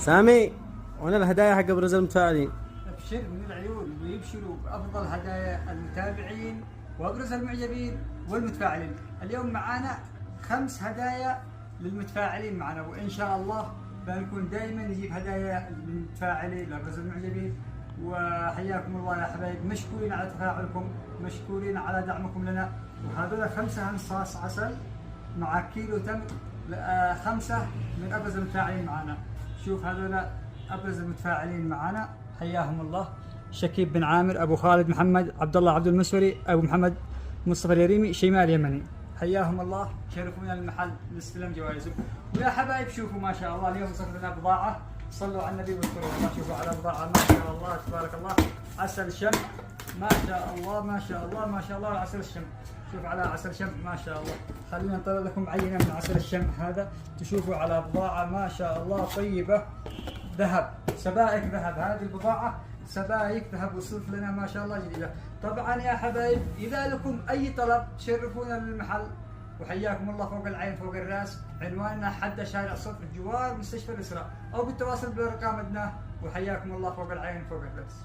سامي، وين الهدايا حق ابرز المتفائلين؟ ابشر من العيون ويبشروا بافضل هدايا المتابعين وابرز المعجبين والمتفاعلين. اليوم معانا 5 هدايا للمتفاعلين معنا، وان شاء الله بنكون دائما نجيب هدايا للمتفاعلين لابرز المعجبين. وحياكم الله يا حبايب، مشكورين على تفاعلكم، مشكورين على دعمكم لنا. وهذول 5 انصاص عسل مع كيلو تمر، 5 من ابرز المتفاعلين معنا. شوف هذول ابرز المتفاعلين معنا، حياهم الله: شكيب بن عامر، ابو خالد محمد، عبد الله عبد المسوري، ابو محمد مصطفى اليريمي، شيماء اليمني. حياهم الله، شرفونا المحل، نستلم جوائزهم. ويا حبايب شوفوا ما شاء الله اليوم وصلت لنا بضاعه، صلوا على النبي واذكروا الله. شوفوا على بضاعه ما شاء الله تبارك الله، عسل شم ما شاء الله ما شاء الله ما شاء الله، عسل الشم. شوف على عسل شم ما شاء الله. خلينا نطلع لكم عينه من عسل الشم هذا، تشوفوا على بضاعه ما شاء الله طيبه، ذهب، سبائك ذهب. هذه البضاعه سبائك ذهب وصلت لنا ما شاء الله جديده. طبعا يا حبايب اذا لكم اي طلب شرفونا للمحل، وحياكم الله فوق العين فوق الراس. عنواننا حد شارع صفر جوار مستشفى الاسراء، او بالتواصل بالارقام ادناه. وحياكم الله فوق العين فوق الراس.